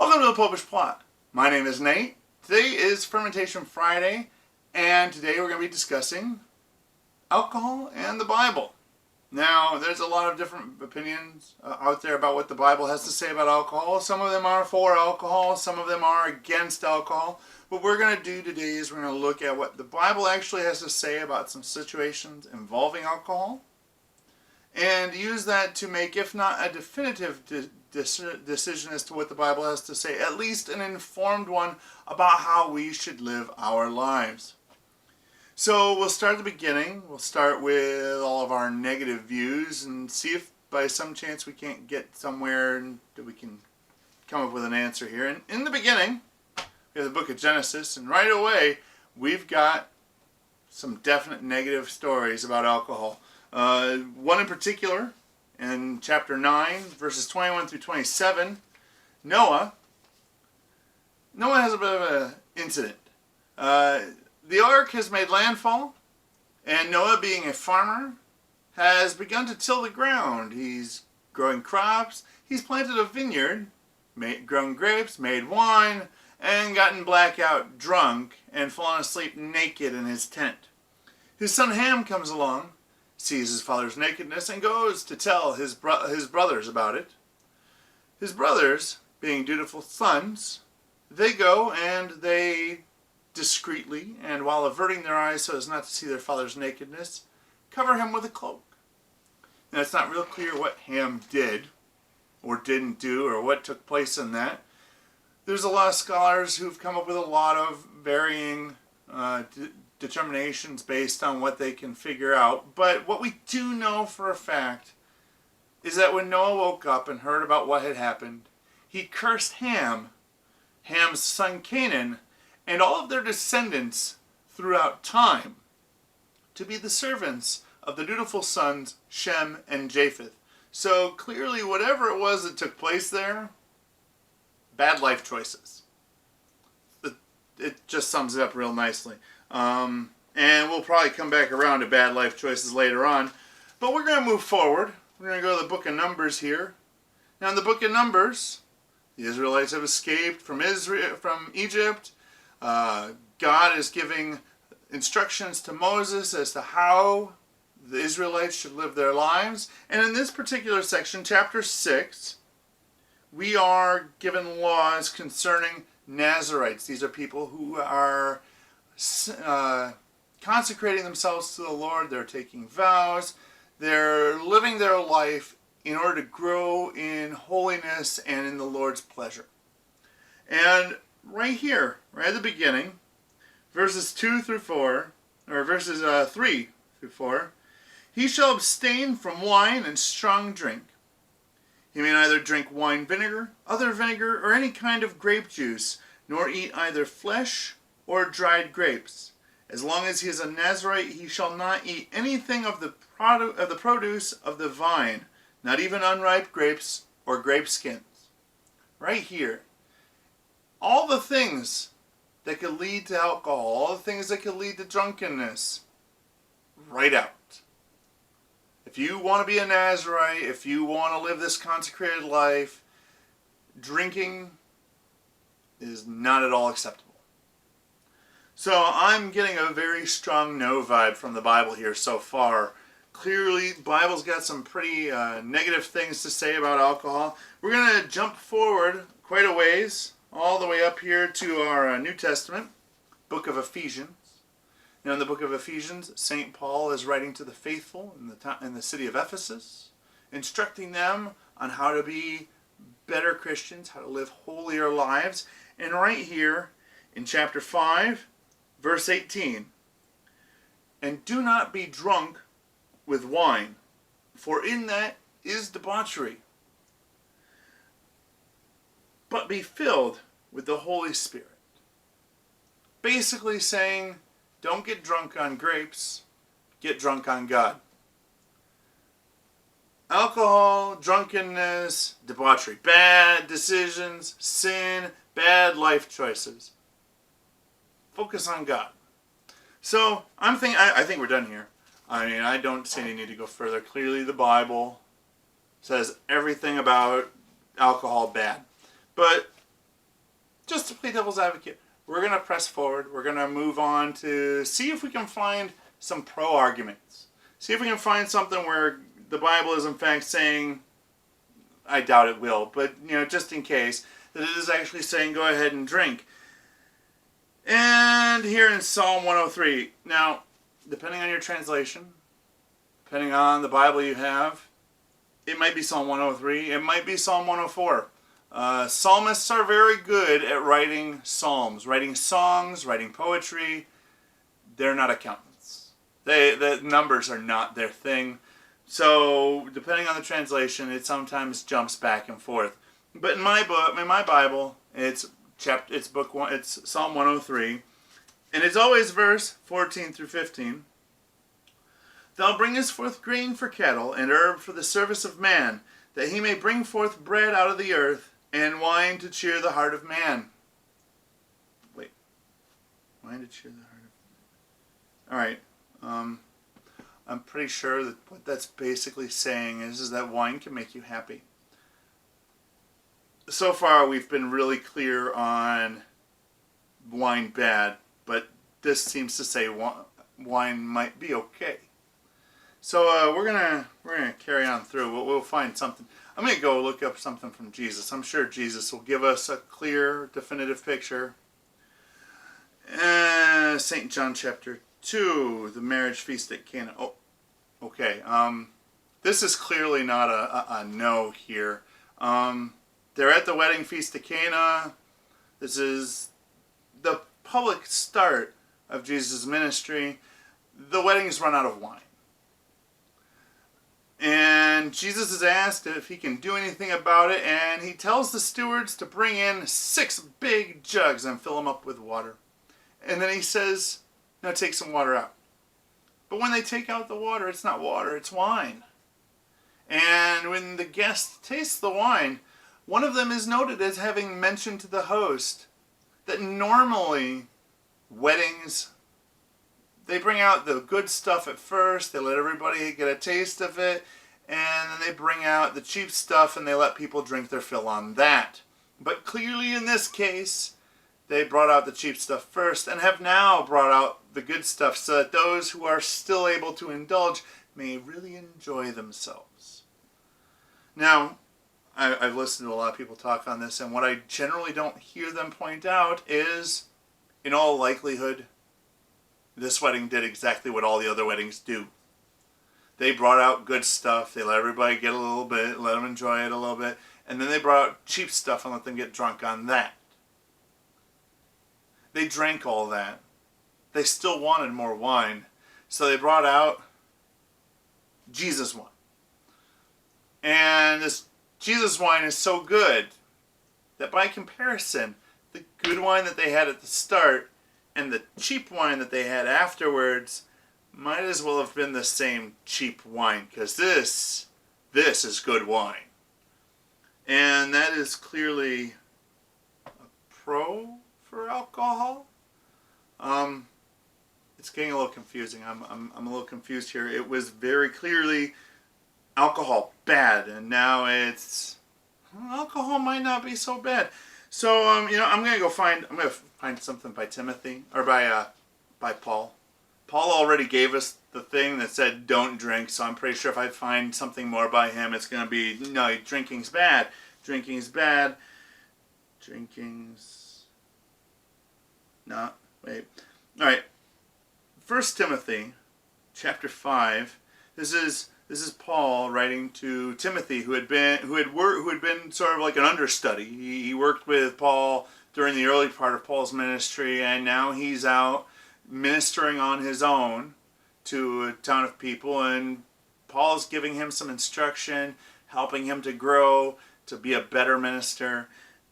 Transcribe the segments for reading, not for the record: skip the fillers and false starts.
Welcome to the Popish Plot. My name is Nate. Today is Fermentation Friday, and today we're going to be discussing alcohol and the Bible. Now, there's a lot of different opinions out there about what the Bible has to say about alcohol. Some of them are for alcohol, some of them are against alcohol. What we're going to do today is we're going to look at what the Bible actually has to say about some situations involving alcohol, and use that to make, if not a definitive decision as to what the Bible has to say, at least an informed one about how we should live our lives. So we'll start at the beginning. We'll start with all of our negative views and see if by some chance we can't get somewhere that we can come up with an answer here. And in the beginning, we have the book of Genesis, and right away we've got some definite negative stories about alcohol. One in particular, in chapter 9, verses 21 through 27, Noah has a bit of an incident. The ark has made landfall, and Noah, being a farmer, has begun to till the ground. He's growing crops, he's planted a vineyard, grown grapes, made wine, and gotten blackout drunk and fallen asleep naked in his tent. His son Ham comes along, sees his father's nakedness, and goes to tell his brothers about it. His brothers, being dutiful sons, they go and they discreetly, and while averting their eyes so as not to see their father's nakedness, cover him with a cloak. Now, it's not real clear what Ham did or didn't do or what took place in that. There's a lot of scholars who've come up with a lot of varying determinations based on what they can figure out. But what we do know for a fact is that when Noah woke up and heard about what had happened, he cursed Ham's son Canaan, and all of their descendants throughout time to be the servants of the dutiful sons Shem and Japheth. So clearly, whatever it was that took place there, bad life choices. It just sums it up real nicely. And we'll probably come back around to bad life choices later on. But we're going to move forward. We're going to go to the book of Numbers here. Now, in the book of Numbers, the Israelites have escaped from Egypt. God is giving instructions to Moses as to how the Israelites should live their lives. And in this particular section, chapter 6, we are given laws concerning Nazarites. These are people who are consecrating themselves to the Lord. They're taking vows. They're living their life in order to grow in holiness and in the Lord's pleasure. And right here, right at the beginning, verses 2 through 4, or verses 3 through 4, he shall abstain from wine and strong drink. He may neither drink wine vinegar, other vinegar, or any kind of grape juice, nor eat either flesh or dried grapes. As long as he is a Nazarite, he shall not eat anything of the produce of the vine, not even unripe grapes or grape skins. Right here. All the things that could lead to alcohol, all the things that could lead to drunkenness, right out. If you want to be a Nazarite, if you want to live this consecrated life, drinking is not at all acceptable. So I'm getting a very strong no vibe from the Bible here so far. Clearly, the Bible's got some pretty negative things to say about alcohol. We're going to jump forward quite a ways, all the way up here to our New Testament, book of Ephesians. Now, in the book of Ephesians, St. Paul is writing to the faithful in the city of Ephesus, instructing them on how to be better Christians, how to live holier lives. And right here in chapter 5, verse 18, and do not be drunk with wine, for in that is debauchery, but be filled with the Holy Spirit. Basically saying, don't get drunk on grapes, get drunk on God. Alcohol, drunkenness, debauchery, bad decisions, sin, bad life choices. Focus on God. So I think we're done here. I mean, I don't see any need to go further. Clearly, the Bible says everything about alcohol bad. But just to play devil's advocate, we're going to press forward. We're going to move on to see if we can find some pro-arguments. See if we can find something where the Bible is in fact saying, I doubt it will, but just in case, that it is actually saying go ahead and drink. And here in Psalm 103, now, depending on your translation, depending on the Bible you have, it might be Psalm 103, it might be Psalm 104. Psalmists are very good at writing psalms, writing songs, writing poetry. They're not accountants. The numbers are not their thing. So, depending on the translation, it sometimes jumps back and forth. But in my Bible, it's Psalm 103, and it's always verse 14 through 15. Thou bringest forth grain for cattle, and herb for the service of man, that he may bring forth bread out of the earth, and wine to cheer the heart of man. Wait. Wine to cheer the heart of man. Alright. I'm pretty sure that what that's basically saying is that wine can make you happy. So far, we've been really clear on wine bad, but this seems to say wine might be okay. So we're gonna carry on through. We'll find something. I'm gonna go look up something from Jesus. I'm sure Jesus will give us a clear, definitive picture. St. John chapter 2, the marriage feast at Cana. Oh, okay. This is clearly not a no here. They're at the wedding feast at Cana. This is the public start of Jesus' ministry. The wedding's run out of wine. And Jesus is asked if he can do anything about it, and he tells the stewards to bring in 6 big jugs and fill them up with water. And then he says, now take some water out. But when they take out the water, it's not water, it's wine. And when the guests taste the wine, one of them is noted as having mentioned to the host that normally weddings, they bring out the good stuff at first, they let everybody get a taste of it, and then they bring out the cheap stuff and they let people drink their fill on that. But clearly in this case, they brought out the cheap stuff first and have now brought out the good stuff so that those who are still able to indulge may really enjoy themselves. Now, I've listened to a lot of people talk on this, and what I generally don't hear them point out is, in all likelihood, this wedding did exactly what all the other weddings do. They brought out good stuff, they let everybody get a little bit, let them enjoy it a little bit, and then they brought out cheap stuff and let them get drunk on that. They drank all that. They still wanted more wine, so they brought out Jesus wine. And this Jesus wine is so good that by comparison, the good wine that they had at the start and the cheap wine that they had afterwards might as well have been the same cheap wine, because this is good wine. And that is clearly a pro for alcohol. It's getting a little confusing. I'm a little confused here. It was very clearly alcohol bad, and now it's alcohol might not be so bad. So I'm gonna find something by Timothy or by Paul. Paul already gave us the thing that said don't drink, so I'm pretty sure if I find something more by him, it's gonna be no, drinking's bad. Drinking's bad. Drinking's not. Wait. All right. 1 Timothy, chapter 5. This is Paul writing to Timothy, who had been sort of like an understudy. He worked with Paul during the early part of Paul's ministry, and now he's out ministering on his own to a ton of people, and Paul's giving him some instruction, helping him to grow, to be a better minister.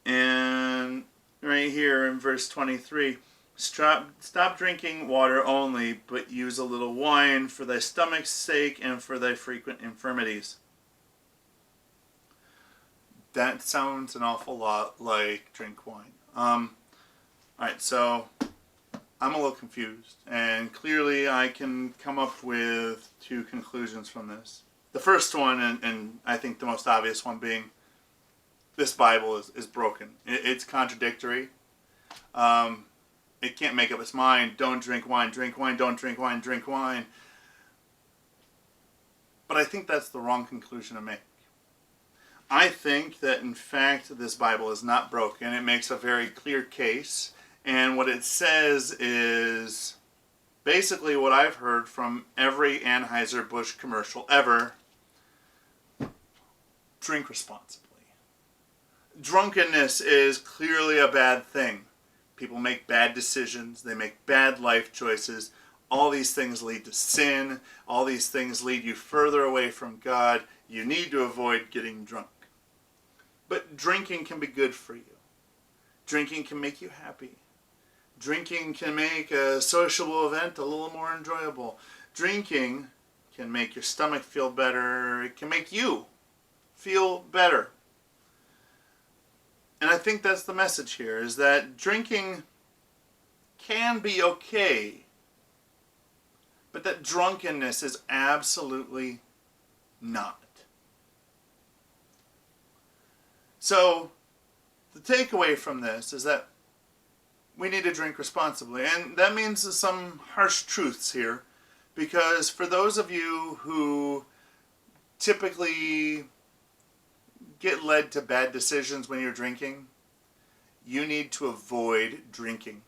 And right here in verse 23, stop drinking water only, but use a little wine for thy stomach's sake and for thy frequent infirmities. That sounds an awful lot like drink wine. Alright, so I'm a little confused, and clearly I can come up with 2 conclusions from this. The first one, and I think the most obvious one, being this Bible is broken. It's contradictory. It can't make up its mind. Don't drink wine, don't drink wine, drink wine. But I think that's the wrong conclusion to make. I think that, in fact, this Bible is not broken. It makes a very clear case. And what it says is basically what I've heard from every Anheuser-Busch commercial ever. Drink responsibly. Drunkenness is clearly a bad thing. People make bad decisions. They make bad life choices. All these things lead to sin. All these things lead you further away from God. You need to avoid getting drunk. But drinking can be good for you. Drinking can make you happy. Drinking can make a sociable event a little more enjoyable. Drinking can make your stomach feel better. It can make you feel better. And I think that's the message here, is that drinking can be okay, but that drunkenness is absolutely not. So, the takeaway from this is that we need to drink responsibly. And that means some harsh truths here, because for those of you who typically get led to bad decisions when you're drinking, you need to avoid drinking.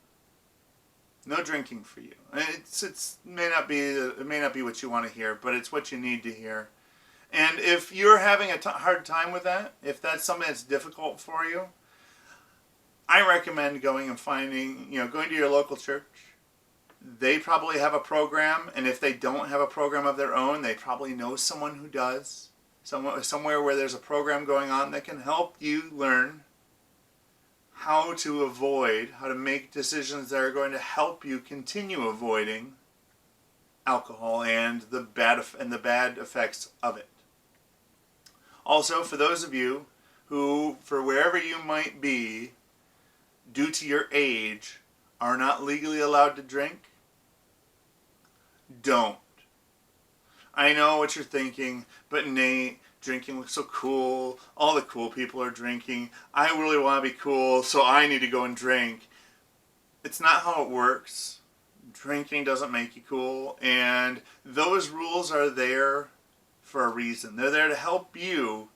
No drinking for you. It may not be what you want to hear, but it's what you need to hear. And if you're having a hard time with that, if that's something that's difficult for you, I recommend going to your local church. They probably have a program, and if they don't have a program of their own, they probably know someone who does. Somewhere where there's a program going on that can help you learn how to make decisions that are going to help you continue avoiding alcohol and the bad effects of it. Also, for those of you who, for wherever you might be, due to your age, are not legally allowed to drink, don't. I know what you're thinking, but Nate, drinking looks so cool. All the cool people are drinking. I really want to be cool, so I need to go and drink. It's not how it works. Drinking doesn't make you cool, and those rules are there for a reason. They're there to help you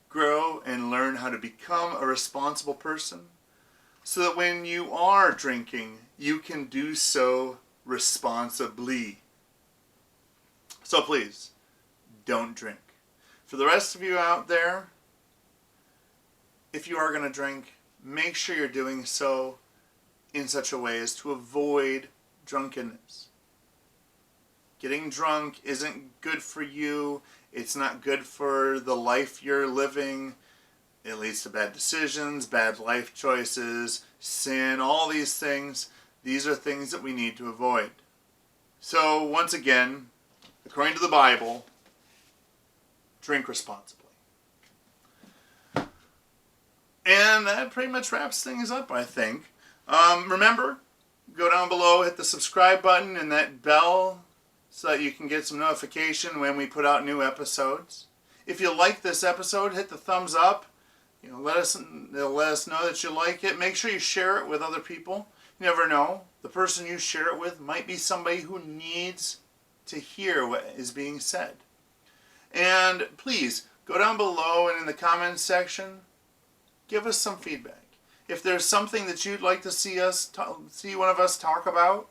grow and learn how to become a responsible person, so that when you are drinking, you can do so responsibly. So please, don't drink. For the rest of you out there, if you are going to drink, make sure you're doing so in such a way as to avoid drunkenness. Getting drunk isn't good for you. It's not good for the life you're living. It leads to bad decisions, bad life choices, sin, all these things. These are things that we need to avoid. So once again, according to the Bible, drink responsibly. And that pretty much wraps things up, I think. Remember, go down below, hit the subscribe button and that bell so that you can get some notification when we put out new episodes. If you like this episode, hit the thumbs up. Let us know that you like it. Make sure you share it with other people. You never know. The person you share it with might be somebody who needs to hear what is being said. And please, go down below and in the comments section, give us some feedback. If there's something that you'd like to see one of us talk about,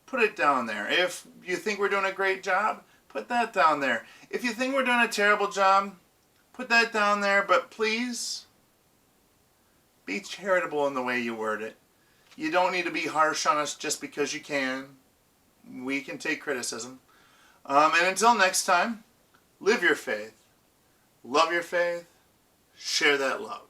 put it down there. If you think we're doing a great job, put that down there. If you think we're doing a terrible job, put that down there. But please, be charitable in the way you word it. You don't need to be harsh on us just because you can. We can take criticism. And until next time, live your faith, love your faith, share that love.